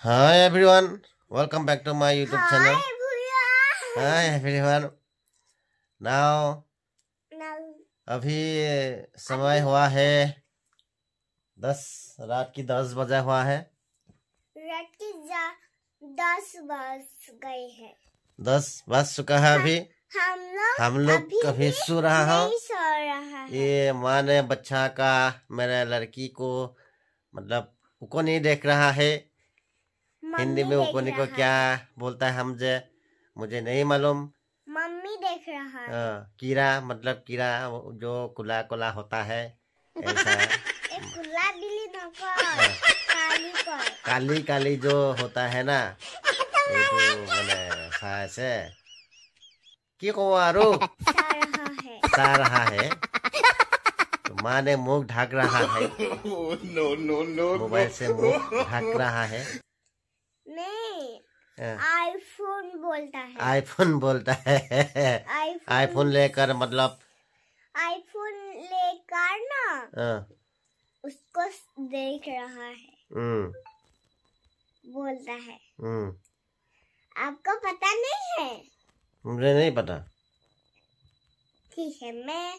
Hi everyone, welcome back to my YouTube Hi channel. everyone. Hi everyone. Now Now, अभी समय हुआ है 10 रात की 10 बजा हुआ है रात की 10 बज गए हैं 10 बज चुका है अभी हम लोग अभी सो रहा हूँ नहीं सो रहा है ये माँ ने बच्चा का मेरे लड़की को मतलब उको नहीं देख रहा है हिंदी में उको को क्या बोलता है मुझे नहीं मालूम मम्मी देख रहा है कीड़ा मतलब कीड़ा जो कुला कुला होता है ऐसा एक कुला बिल्ली नको काली कर काली काली जो होता है ना ये तो मैंने से কি কব আৰু सा रहा है तो माँ ने मुंह ढक रहा है मोबाइल से मुंह ढक रहा है नहीं आईफोन बोलता है आईफोन लेकर मतलब आईफोन लेकर ना उसको देख रहा है बोलता है आपको पता नहीं है मुझे नहीं पता ठीक है मैं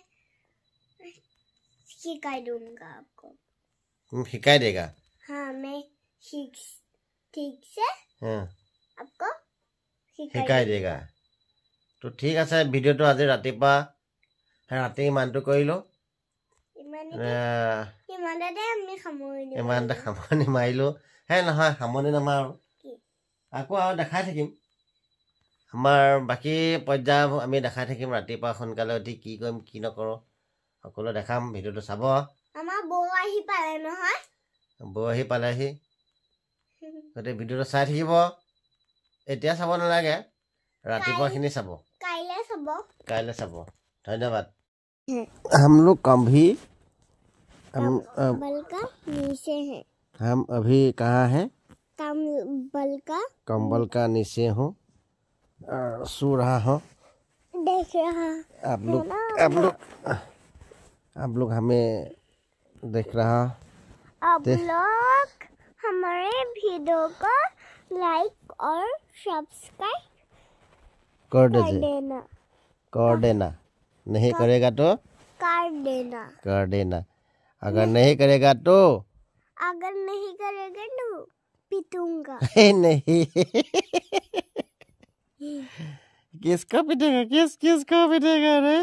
सिखा दूंगा आपको तुम सिखा देगा हाँ मैं ठीक से आपको শিকাই দেগা তো ঠিক আছে ভিডিওটো আজি ৰাতিপুৱা ৰাতি ইমানটো কৰিলো ইমানটা সামৰণি মাৰিলো হে নহয় সামৰণি নামাৰো আকৌ আৰু দেখাই থাকিম আমাৰ বাকী পৰ্যায় আমি দেখাই থাকিম ৰাতিপুৱা সোনকালে উঠি কি কৰিম কি নকৰো সকলো দেখাম ভিডিওটো চাব আমাৰ বৌ আহি পালে নহয় বৌ আহি পালেহি গতিকে ভিডিওটো চাই থাকিব এতিয়া চাব নালাগে रातिपुआ खिनी सब काइले सब धन्यवाद हम लोग हम अभी कहाँ हैं कंबल का नीचे हूँ सो रहा हूँ देख रहा आप लोग हमें देख रहा आप लोग हमारे वीडियो को लाइक और सब्सक्राइब कर देना नहीं करेगा तो कर देना अगर नहीं करेगा तो पीटूंगा नहीं किसको पीटेगा किसको पीटेगा रे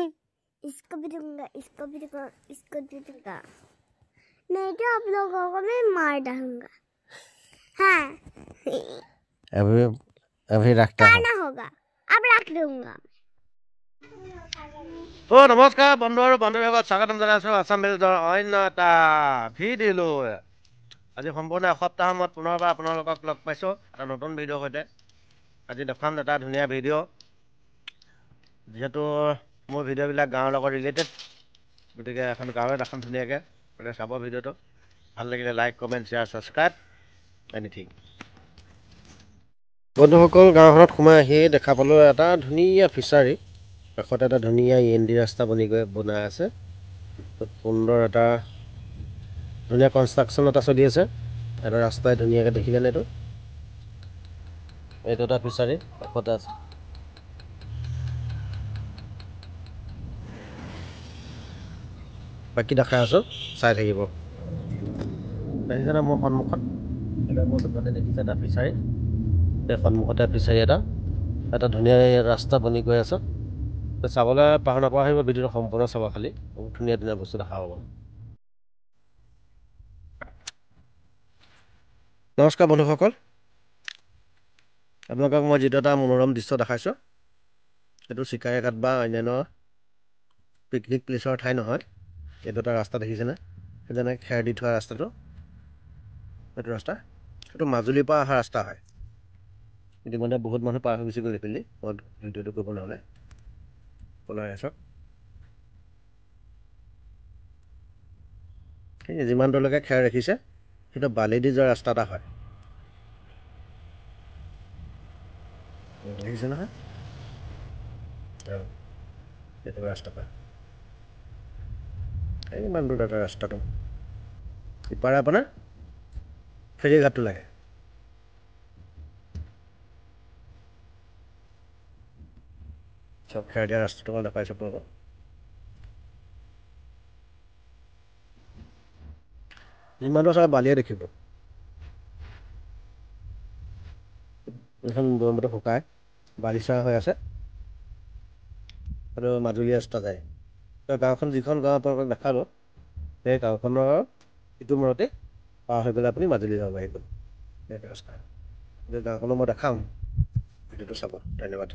इसको पीटूंगा नहीं तो आप लोगों को मैं मार डालूंगा हाँ अभी रखता होगा अब रख दूंगा तो नमस्कार बंधु और बान्धवीসকল স্বাগতম জনাইছো আসাম ভিলেজৰ অন্য এটা ভিডিঅ' আজি সম্পূৰ্ণ এসপ্তাহৰ মূৰত পুনৰবাৰ আপোনালোকক লগ পাইছো এটা নতুন ভিডিঅ'ৰ সৈতে আজি দেখাম এটা ধুনীয়া ভিডিঅ' যিহেতু মোৰ ভিডিঅ'বিলাক গাঁৱৰ লগত ৰিলেটেড গতিকে এখন গাঁৱৰ দেখাম ধুনীয়াকৈ গতিকে চাব ভিডিঅ'টো ভাল লাগিলে like comment share subscribe anything বন্ধুসকল গাঁওখনত সোমাই আহি দেখা পালোঁ এটা ধুনীয়া ফিচাৰী কাষত এটা ধুনীয়া ইএনডি ৰাস্তা বনাই আছে সুন্দৰ এটা ধুনীয়া কনষ্ট্ৰাকশ্যন এটা চলি আছে এটা ৰাস্তাই ধুনীয়াকৈ দেখিলেনে এইটো এটা ফিচাৰী কাষতে আছে বাকী দেখাই আছোঁ চাই থাকিব দেখিছেনে মোৰ সন্মুখত মোৰ চকুতে দেখিছে এটা ফিচাৰী সন্মুখতে ফিচাৰী এটা ধুনীয়া ৰাস্তা বনি গৈ আছে চাবলৈ পাহৰ নাপাহৰিব ভিডিঅ'টো সম্পূৰ্ণ চাব খালি বহুত ধুনীয়া ধুনীয়া বস্তু দেখা পাব নমস্কাৰ বন্ধুসকল আপোনালোকক মই যিটো এটা মনোৰম দৃশ্য দেখাইছোঁ এইটো চিকাৰীঘাট বা অন্যান্য পিকনিক প্লেচৰ ঠাই নহয় এইটো এটা ৰাস্তা দেখিছেনে যেনে খেৰ দি থোৱা ৰাস্তাটো এইটো ৰাস্তা এইটো মাজুলীৰ পৰা অহা ৰাস্তা হয় ইতিমধ্যে বহুত মানুহ পাৰ হৈ গুচি গ'ল এইপিনে মই ভিডিঅ'টো কৰিব নহ'লে ওলাই আছোঁ যিমান দূৰলৈকে খেৰ ৰাখিছে সেইটো বালি দি যোৱা ৰাস্তা এটা হয় দেখিছে নহয় এইটো ৰাস্তা পায় ইমান দূৰ এটা ৰাস্তাটো ইপাৰে আপোনাৰ ফেৰীঘাটটো লাগে চব খেৰ দিয়া ৰাস্তাটো মই দেখাইছোঁ আপোনালোকক যিমানটো চাই বালিয়ে দেখিব এইখন ব্ৰহ্মপুত্ৰ শুকাই বাৰিষা হৈ আছে আৰু মাজুলী ৰাস্তা যায় গাঁওখন যিখন গাঁও আপোনালোকক দেখালোঁ সেই গাঁওখনৰ ইটো মূৰতে পাৰ হৈ পেলাই আপুনি মাজুলী যাব পাৰিব সেইটো ৰাস্তা গাঁওখনো মই দেখাম ভিডিঅ'টো চাব ধন্যবাদ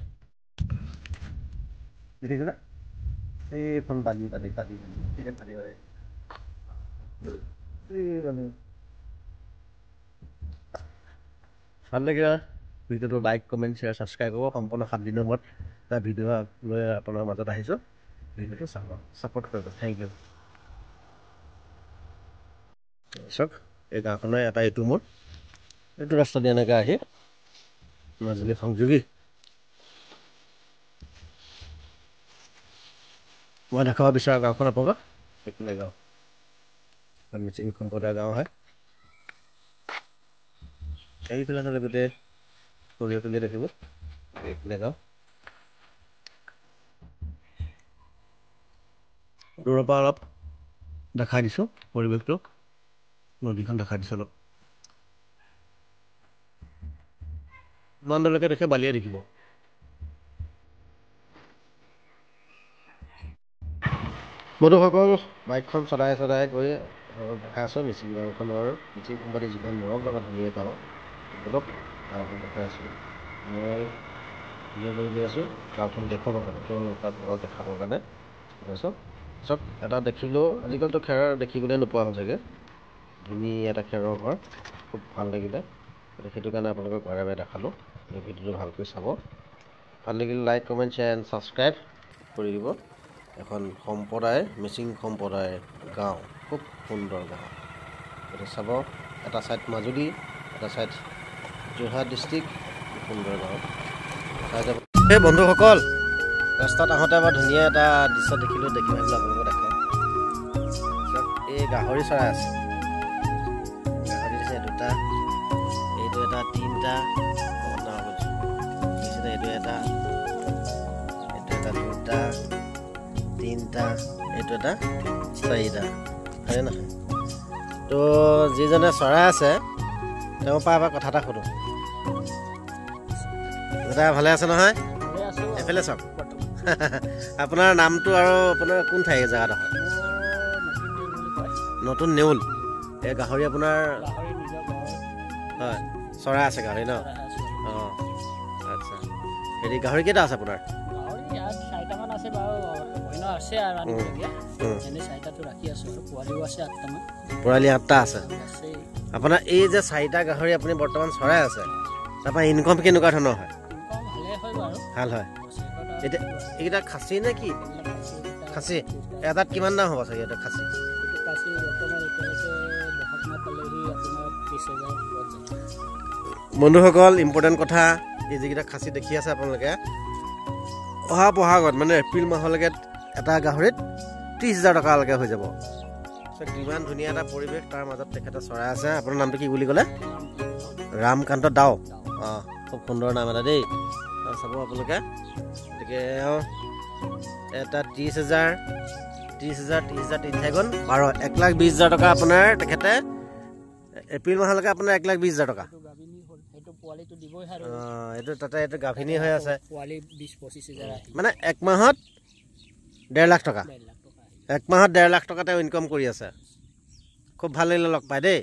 দেখিছেনে এইখন বালি বালি বালি বালি বালি ভাল লাগিলে ভিডিঅ'টো লাইক কমেণ্ট শ্বেয়াৰ ছাবস্ক্ৰাইব কৰিব সম্পূৰ্ণ 7 দিনৰ মূৰত এটা ভিডিঅ' লৈ আপোনাৰ মাজত আহিছোঁ ভিডিঅ'টো চাব ছাপোৰ্ট কৰিব থেংক ইউ চাওক এই গাঁওখনৰ এটা এইটো মোৰ এইটো ৰাস্তা দি এনেকৈ আহি মাজুলী সংযোগী মই দেখাব বিচৰা গাঁওখন আপোনালোকক এইফালে গাঁও মিচিং সম্প্ৰদায়ৰ গাঁও হয় এইফালে চালে গোটেই সৰিয়হ তুলি দেখিব এইফালে গাঁও দূৰৰ পৰা অলপ দেখাই দিছোঁ পৰিৱেশটো নদীখন দেখাই দিছোঁ অলপ ইমান দূৰলৈকে দেখে বালিয়ে দেখিব বন্ধুসকল বাইকখন চলাই চলাই গৈ দেখাই আছোঁ মিচিং গাঁওখনৰ মিচিং সম্প্ৰদায়ৰ যিখন মৰম লগা ধুনীয়া গাঁও অলপ গাঁওখন দেখাই আছোঁ মই ভিডিঅ' কৰি গৈ আছোঁ গাঁওখন দেখুৱাবৰ কাৰণে তাত দেখাবৰ কাৰণে চব এটা দেখিলেও আজিকালিতো খেৰ দেখিবলৈ নোপোৱা হ'ল চাগে ধুনীয়া এটা খেৰৰ ঘৰ খুব ভাল লাগিলে সেইটো কাৰণে আপোনালোকক বাৰে বাৰে দেখালোঁ এই ভিডিঅ'টো ভালকৈ চাব ভাল লাগিলে like comment share and subscribe কৰি দিব এখন সম্প্ৰদায় মিচিং সম্প্ৰদায়ৰ গাঁও খুব সুন্দৰ গাঁও গতিকে চাব এটা ছাইড মাজুলী এটা ছাইড যোৰহাট ডিষ্ট্ৰিক্ট খুব সুন্দৰ গাঁও চাই যাব এই বন্ধুসকল ৰাস্তাত আহোঁতে বৰ ধুনীয়া এটা দৃশ্য দেখিলোঁ দেখি ভাবিলোঁ আপোনালোকক দেখাওঁ এই গাহৰি চৰাই আছে গাহৰি দিছে দুটা এইটো এটা তিনিটা এইটো এটা দুটা তিনিটা এইটো এটা চাৰিটা হয়নে নহয় তো যিজনে চৰাই আছে তেওঁৰ পৰা এবাৰ কথা এটা সোধোঁ দাদা ভালে আছে নহয় এইফালে চাওক আপোনাৰ নামটো আৰু আপোনাৰ কোন ঠাই জেগাডোখৰ নতুন নেউল এই গাহৰি আপোনাৰ হয় চৰাই আছে গাহৰি ন অঁ আচ্ছা হেৰি গাহৰি কেইটা আছে আপোনাৰ পোৱালি 8টা আছে আপোনাৰ এই যে 4টা গাহৰি আপুনি বৰ্তমান চৰাই আছে তাৰপৰা ইনকম কেনেকুৱা ধৰণৰ হয় ভাল হয় এতিয়া এইকেইটা খাচী নে কি খাচী এটাত কিমান দাম হ'ব চাগে এটা খাচী বন্ধুসকল ইম্পৰ্টেণ্ট কথা এই যিকেইটা খাচী দেখি আছে আপোনালোকে অহা বহাগত মানে এপ্ৰিল মাহলৈকে এটা গাহৰিত 30,000 টকালৈকে হৈ যাব কিমান ধুনীয়া এটা পৰিৱেশ তাৰ মাজত তেখেতে চৰাই আছে আপোনাৰ নামটো কি বুলি ক'লে ৰামকান্ত দাও অঁ খুব সুন্দৰ নাম এটা দেই চাব আপোনালোকে গতিকে এটা 30,000 3,4 12 1,20,000 টকা আপোনাৰ তেখেতে এপ্ৰিল মাহলৈকে আপোনাৰ 1,20,000 টকা এইটো তাতে এইটো গাভিনী হৈ আছে মানে 1 মাহত 1.5 লাখ টকা 1 মাহত 1.5 লাখ টকা তেওঁ ইনকম কৰি আছে খুব ভাল লাগিলে লগ পাই দেই